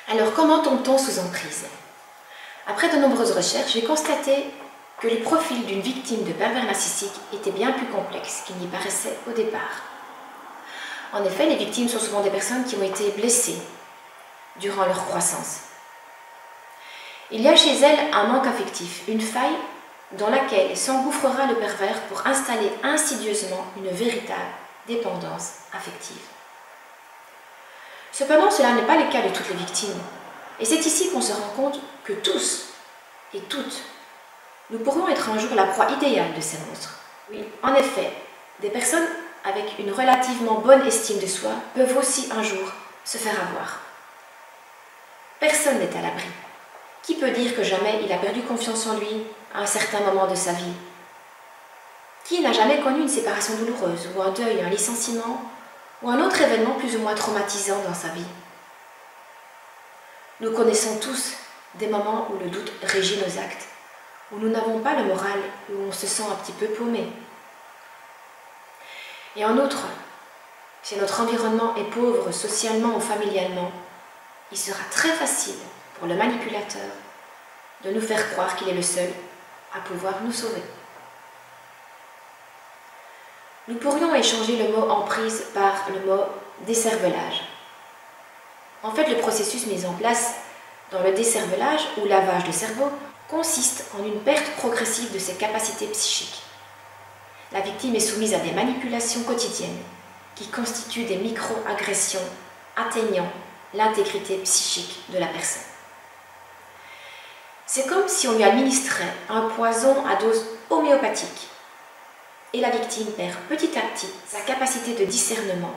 Alors, comment tombe-t-on sous emprise? Après de nombreuses recherches, j'ai constaté que le profil d'une victime de pervers narcissique était bien plus complexe qu'il n'y paraissait au départ. En effet, les victimes sont souvent des personnes qui ont été blessées durant leur croissance. Il y a chez elles un manque affectif, une faille dans laquelle s'engouffrera le pervers pour installer insidieusement une véritable dépendance affective. Cependant, cela n'est pas le cas de toutes les victimes. Et c'est ici qu'on se rend compte que tous et toutes, nous pourrons être un jour la proie idéale de ces monstres. Oui, en effet, des personnes avec une relativement bonne estime de soi peuvent aussi un jour se faire avoir. Personne n'est à l'abri. Qui peut dire que jamais il a perdu confiance en lui à un certain moment de sa vie? Qui n'a jamais connu une séparation douloureuse, ou un deuil, un licenciement, ou un autre événement plus ou moins traumatisant dans sa vie? Nous connaissons tous des moments où le doute régit nos actes, où nous n'avons pas le moral, où on se sent un petit peu paumé. Et en outre, si notre environnement est pauvre socialement ou familialement, il sera très facile pour le manipulateur de nous faire croire qu'il est le seul à pouvoir nous sauver. Nous pourrions échanger le mot emprise par le mot décervelage. En fait, le processus mis en place dans le décervelage ou lavage de cerveau consiste en une perte progressive de ses capacités psychiques. La victime est soumise à des manipulations quotidiennes qui constituent des micro-agressions atteignant l'intégrité psychique de la personne. C'est comme si on lui administrait un poison à dose homéopathique et la victime perd petit à petit sa capacité de discernement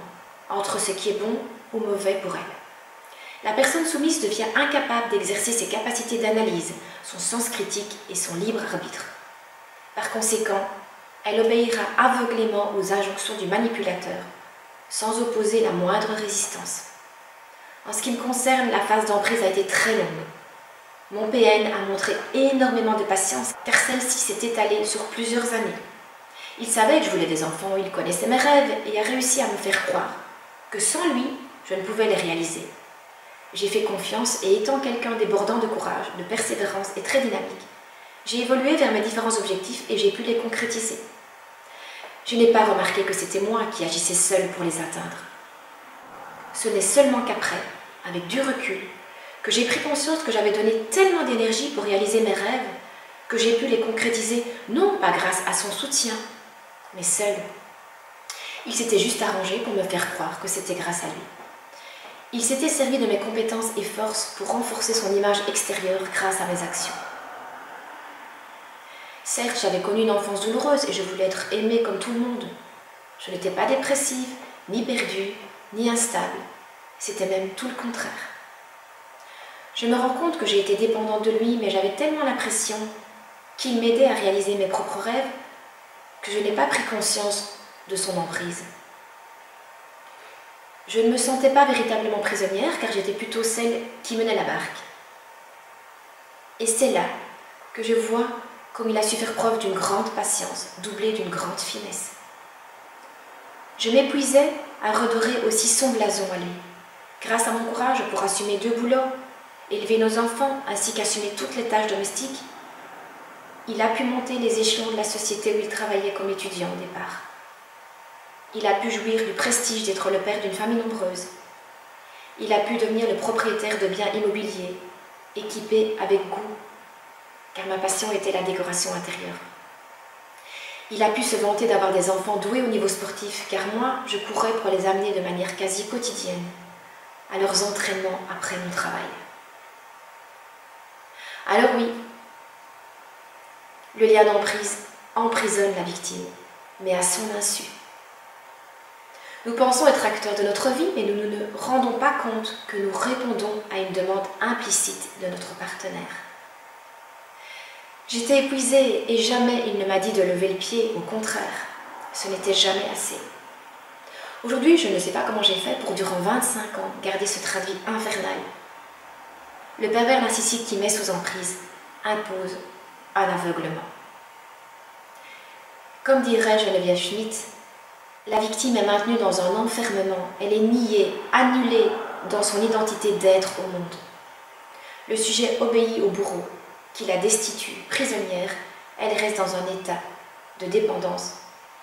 entre ce qui est bon ou mauvais pour elle. La personne soumise devient incapable d'exercer ses capacités d'analyse, son sens critique et son libre arbitre. Par conséquent, elle obéira aveuglément aux injonctions du manipulateur, sans opposer la moindre résistance. En ce qui me concerne, la phase d'emprise a été très longue. Mon PN a montré énormément de patience, car celle-ci s'est étalée sur plusieurs années. Il savait que je voulais des enfants, il connaissait mes rêves et a réussi à me faire croire que sans lui, je ne pouvais les réaliser. J'ai fait confiance et étant quelqu'un débordant de courage, de persévérance et très dynamique, j'ai évolué vers mes différents objectifs et j'ai pu les concrétiser. Je n'ai pas remarqué que c'était moi qui agissais seule pour les atteindre. Ce n'est seulement qu'après, avec du recul, que j'ai pris conscience que j'avais donné tellement d'énergie pour réaliser mes rêves que j'ai pu les concrétiser, non pas grâce à son soutien, mais seule. Il s'était juste arrangé pour me faire croire que c'était grâce à lui. Il s'était servi de mes compétences et forces pour renforcer son image extérieure grâce à mes actions. Certes, j'avais connu une enfance douloureuse et je voulais être aimée comme tout le monde. Je n'étais pas dépressive, ni perdue, ni instable. C'était même tout le contraire. Je me rends compte que j'ai été dépendante de lui, mais j'avais tellement l'impression qu'il m'aidait à réaliser mes propres rêves que je n'ai pas pris conscience de son emprise. Je ne me sentais pas véritablement prisonnière car j'étais plutôt celle qui menait la barque. Et c'est là que je vois comme il a su faire preuve d'une grande patience, doublée d'une grande finesse. Je m'épuisais à redorer aussi son blason à lui, grâce à mon courage pour assumer 2 boulots, élever nos enfants ainsi qu'assumer toutes les tâches domestiques. Il a pu monter les échelons de la société où il travaillait comme étudiant au départ. Il a pu jouir du prestige d'être le père d'une famille nombreuse. Il a pu devenir le propriétaire de biens immobiliers, équipés avec goût, car ma passion était la décoration intérieure. Il a pu se vanter d'avoir des enfants doués au niveau sportif, car moi, je courais pour les amener de manière quasi quotidienne à leurs entraînements après mon travail. Alors oui, le lien d'emprise emprisonne la victime, mais à son insu. Nous pensons être acteurs de notre vie, mais nous ne nous rendons pas compte que nous répondons à une demande implicite de notre partenaire. J'étais épuisée et jamais il ne m'a dit de lever le pied, au contraire, ce n'était jamais assez. Aujourd'hui, je ne sais pas comment j'ai fait pour, durant 25 ans, garder ce train de vie infernal. Le pervers narcissique qui met sous emprise impose un aveuglement. Comme dirait Geneviève Schmidt, la victime est maintenue dans un enfermement, elle est niée, annulée dans son identité d'être au monde. Le sujet obéit au bourreau, qui la destitue, prisonnière. Elle reste dans un état de dépendance,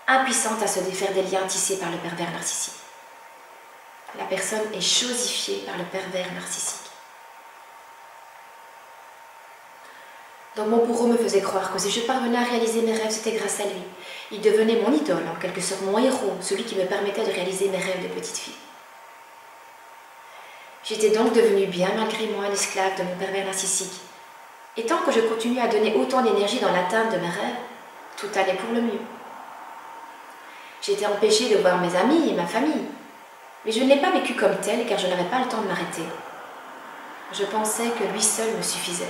impuissante à se défaire des liens tissés par le pervers narcissique. La personne est chosifiée par le pervers narcissique. Donc mon bourreau me faisait croire que si je parvenais à réaliser mes rêves, c'était grâce à lui. Il devenait mon idole, en quelque sorte mon héros, celui qui me permettait de réaliser mes rêves de petite fille. J'étais donc devenue bien malgré moi l'esclave de mon pervers narcissique. Et tant que je continuais à donner autant d'énergie dans l'atteinte de mes rêves, tout allait pour le mieux. J'étais empêchée de voir mes amis et ma famille, mais je ne l'ai pas vécu comme tel car je n'avais pas le temps de m'arrêter. Je pensais que lui seul me suffisait.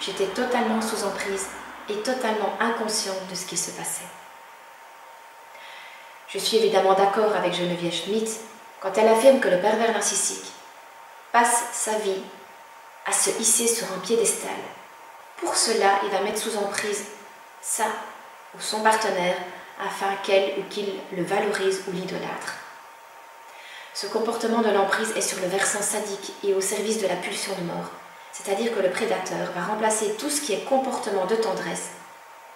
J'étais totalement sous emprise et totalement inconsciente de ce qui se passait. Je suis évidemment d'accord avec Geneviève Schmidt quand elle affirme que le pervers narcissique passe sa vie à se hisser sur un piédestal. Pour cela, il va mettre sous emprise sa ou son partenaire afin qu'elle ou qu'il le valorise ou l'idolâtre. Ce comportement de l'emprise est sur le versant sadique et au service de la pulsion de mort, c'est-à-dire que le prédateur va remplacer tout ce qui est comportement de tendresse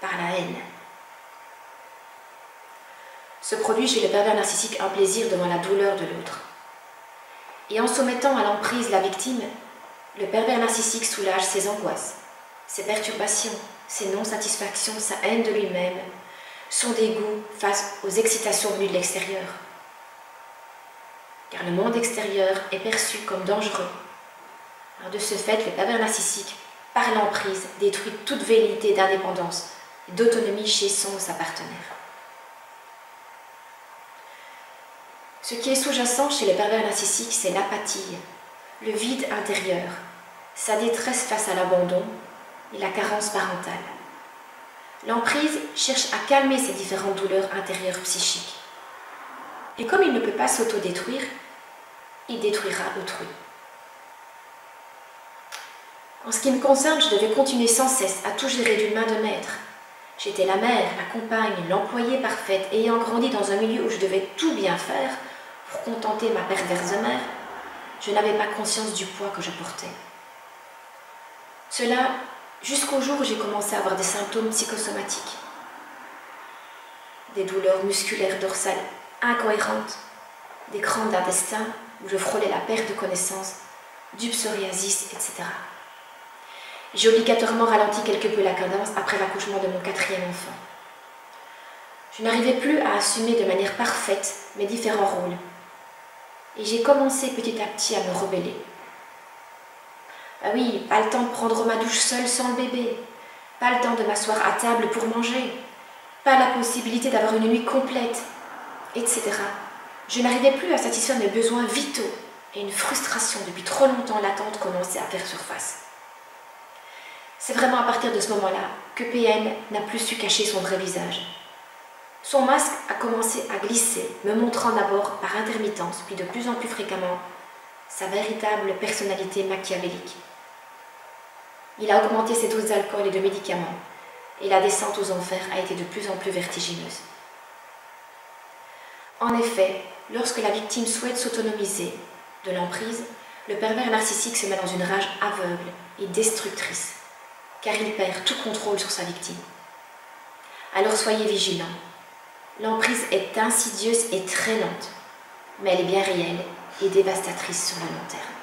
par la haine. Se produit chez le pervers narcissique un plaisir devant la douleur de l'autre. Et en soumettant à l'emprise la victime, le pervers narcissique soulage ses angoisses, ses perturbations, ses non-satisfactions, sa haine de lui-même, son dégoût face aux excitations venues de l'extérieur. Car le monde extérieur est perçu comme dangereux. Alors de ce fait, le pervers narcissique, par l'emprise, détruit toute velléité d'indépendance et d'autonomie chez son ou sa partenaire. Ce qui est sous-jacent chez les pervers narcissiques, c'est l'apathie, le vide intérieur, sa détresse face à l'abandon et la carence parentale. L'emprise cherche à calmer ces différentes douleurs intérieures psychiques. Et comme il ne peut pas s'autodétruire, il détruira autrui. En ce qui me concerne, je devais continuer sans cesse à tout gérer d'une main de maître. J'étais la mère, la compagne, l'employée parfaite, ayant grandi dans un milieu où je devais tout bien faire pour contenter ma perverse mère. Je n'avais pas conscience du poids que je portais. Cela jusqu'au jour où j'ai commencé à avoir des symptômes psychosomatiques. Des douleurs musculaires dorsales incohérentes, des crampes d'intestin où je frôlais la perte de connaissance, du psoriasis, etc. J'ai obligatoirement ralenti quelque peu la cadence après l'accouchement de mon 4e enfant. Je n'arrivais plus à assumer de manière parfaite mes différents rôles. Et j'ai commencé petit à petit à me rebeller. Ah oui, pas le temps de prendre ma douche seule sans le bébé, pas le temps de m'asseoir à table pour manger, pas la possibilité d'avoir une nuit complète, etc. Je n'arrivais plus à satisfaire mes besoins vitaux et une frustration depuis trop longtemps latente commençait à faire surface. C'est vraiment à partir de ce moment-là que PN n'a plus su cacher son vrai visage. Son masque a commencé à glisser, me montrant d'abord par intermittence, puis de plus en plus fréquemment, sa véritable personnalité machiavélique. Il a augmenté ses doses d'alcool et de médicaments, et la descente aux enfers a été de plus en plus vertigineuse. En effet, lorsque la victime souhaite s'autonomiser de l'emprise, le pervers narcissique se met dans une rage aveugle et destructrice, car il perd tout contrôle sur sa victime. Alors soyez vigilants. L'emprise est insidieuse et traînante, mais elle est bien réelle et dévastatrice sur le long terme.